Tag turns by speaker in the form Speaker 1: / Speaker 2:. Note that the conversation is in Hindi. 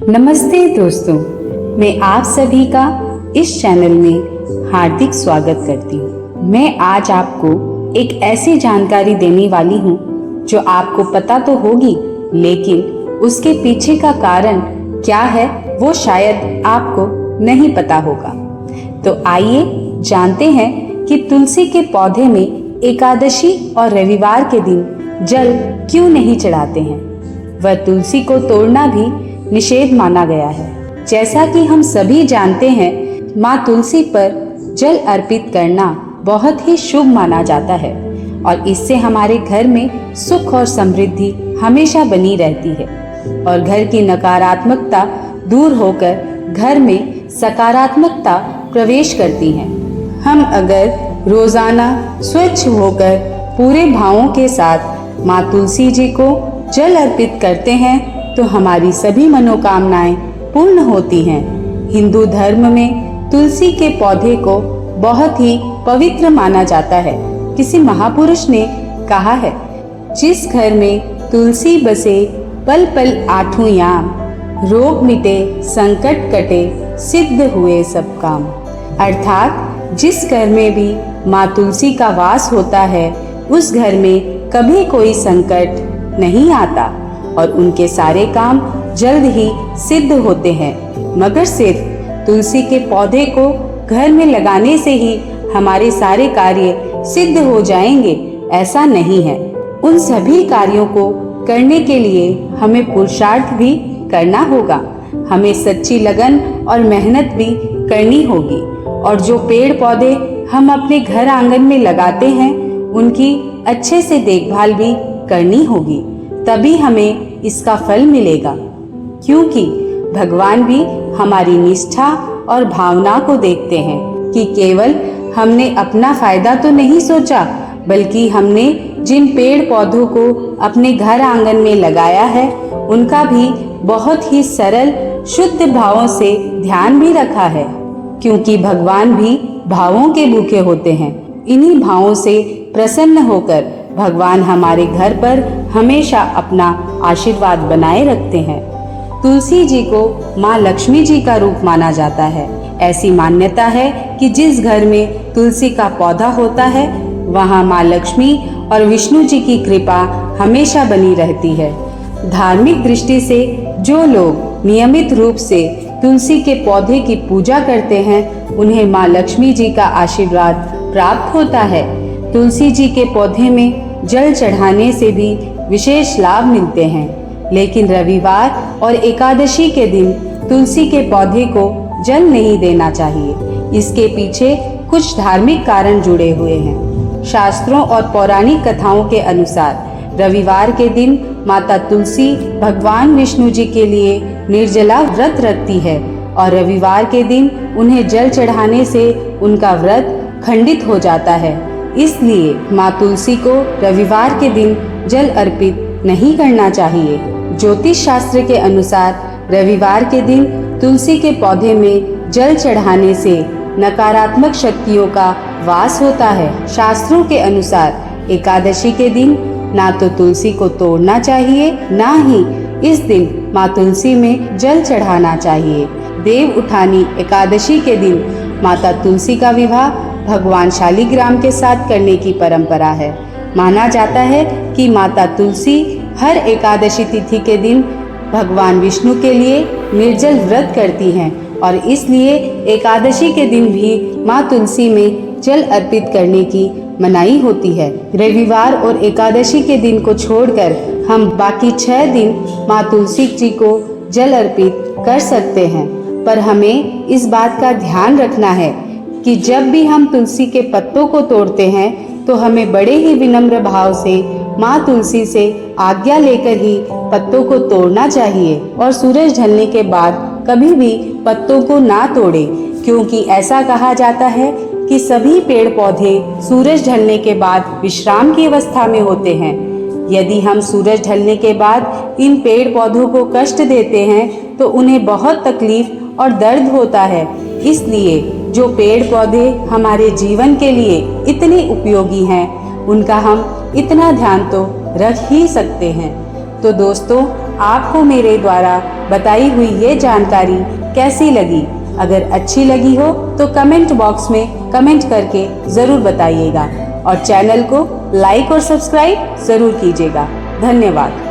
Speaker 1: नमस्ते दोस्तों, मैं आप सभी का इस चैनल में हार्दिक स्वागत करती हूँ। मैं आज आपको एक ऐसी जानकारी देने वाली हूँ जो आपको पता तो होगी, लेकिन उसके पीछे का कारण क्या है वो शायद आपको नहीं पता होगा। तो आइए जानते हैं कि तुलसी के पौधे में एकादशी और रविवार के दिन जल क्यों नहीं चढ़ाते हैं। वह तुलसी को तोड़ना भी निषेध माना गया है। जैसा कि हम सभी जानते हैं, माँ तुलसी पर जल अर्पित करना बहुत ही शुभ माना जाता है और इससे हमारे घर में सुख और समृद्धि हमेशा बनी रहती है और घर की नकारात्मकता दूर होकर घर में सकारात्मकता प्रवेश करती है। हम अगर रोजाना स्वच्छ होकर पूरे भावों के साथ माँ तुलसी जी को जल अर्पित करते हैं तो हमारी सभी मनोकामनाएं पूर्ण होती हैं। हिंदू धर्म में तुलसी के पौधे को बहुत ही पवित्र माना जाता है। किसी महापुरुष ने कहा है, जिस घर में तुलसी बसे पल पल आठों याम, रोग मिटे संकट कटे सिद्ध हुए सब काम। अर्थात जिस घर में भी माँ तुलसी का वास होता है उस घर में कभी कोई संकट नहीं आता और उनके सारे काम जल्द ही सिद्ध होते हैं। मगर सिर्फ तुलसी के पौधे को घर में लगाने से ही हमारे सारे कार्य सिद्ध हो जाएंगे, ऐसा नहीं है। उन सभी कार्यों को करने के लिए हमें पुरुषार्थ भी करना होगा। हमें सच्ची लगन और मेहनत भी करनी होगी और जो पेड़ पौधे हम अपने घर आंगन में लगाते हैं उनकी अच्छे से देखभाल भी करनी होगी, तभी हमें इसका फल मिलेगा। क्योंकि भगवान भी हमारी निष्ठा और भावना को देखते हैं कि केवल हमने अपना फायदा तो नहीं सोचा, बल्कि हमने जिन पेड़ पौधों को अपने घर आंगन में लगाया है उनका भी बहुत ही सरल शुद्ध भावों से ध्यान भी रखा है। क्योंकि भगवान भी भावों के भूखे होते हैं। इन्हीं भावों से प्रसन्न होकर भगवान हमारे घर पर हमेशा अपना आशीर्वाद बनाए रखते हैं। तुलसी जी को माँ लक्ष्मी जी का रूप माना जाता है। ऐसी मान्यता है कि जिस घर में तुलसी का पौधा होता है वहाँ माँ लक्ष्मी और विष्णु जी की कृपा हमेशा बनी रहती है। धार्मिक दृष्टि से जो लोग नियमित रूप से तुलसी के पौधे की पूजा करते हैं उन्हें माँ लक्ष्मी जी का आशीर्वाद प्राप्त होता है। तुलसी जी के पौधे में जल चढ़ाने से भी विशेष लाभ मिलते हैं, लेकिन रविवार और एकादशी के दिन तुलसी के पौधे को जल नहीं देना चाहिए। इसके पीछे कुछ धार्मिक कारण जुड़े हुए हैं। शास्त्रों और पौराणिक कथाओं के अनुसार रविवार के दिन माता तुलसी भगवान विष्णु जी के लिए निर्जला व्रत रखती है और रविवार के दिन उन्हें जल चढ़ाने से उनका व्रत खंडित हो जाता है। इसलिए माँ तुलसी को रविवार के दिन जल अर्पित नहीं करना चाहिए। ज्योतिष शास्त्र के अनुसार रविवार के दिन तुलसी के पौधे में जल चढ़ाने से नकारात्मक शक्तियों का वास होता है। शास्त्रों के अनुसार एकादशी के दिन ना तो तुलसी को तोड़ना चाहिए, ना ही इस दिन माँ तुलसी में जल चढ़ाना चाहिए। देव उठानी एकादशी के दिन माता तुलसी का विवाह भगवान शालिग्राम के साथ करने की परंपरा है। माना जाता है कि माता तुलसी हर एकादशी तिथि के दिन भगवान विष्णु के लिए निर्जल व्रत करती हैं और इसलिए एकादशी के दिन भी माँ तुलसी में जल अर्पित करने की मनाही होती है। रविवार और एकादशी के दिन को छोड़कर हम बाकी 6 दिन माँ तुलसी जी को जल अर्पित कर सकते हैं, पर हमें इस बात का ध्यान रखना है कि जब भी हम तुलसी के पत्तों को तोड़ते हैं तो हमें बड़े ही विनम्र भाव से माँ तुलसी से आज्ञा लेकर ही पत्तों को तोड़ना चाहिए और सूरज ढलने के बाद कभी भी पत्तों को ना तोड़े, क्योंकि ऐसा कहा जाता है कि सभी पेड़ पौधे सूरज ढलने के बाद विश्राम की अवस्था में होते हैं। यदि हम सूरज ढलने के बाद इन पेड़ पौधों को कष्ट देते हैं तो उन्हें बहुत तकलीफ और दर्द होता है। इसलिए जो पेड़ पौधे हमारे जीवन के लिए इतने उपयोगी हैं उनका हम इतना ध्यान तो रख ही सकते हैं। तो दोस्तों, आपको मेरे द्वारा बताई हुई ये जानकारी कैसी लगी। अगर अच्छी लगी हो तो कमेंट बॉक्स में कमेंट करके ज़रूर बताइएगा और चैनल को लाइक और सब्सक्राइब ज़रूर कीजिएगा। धन्यवाद।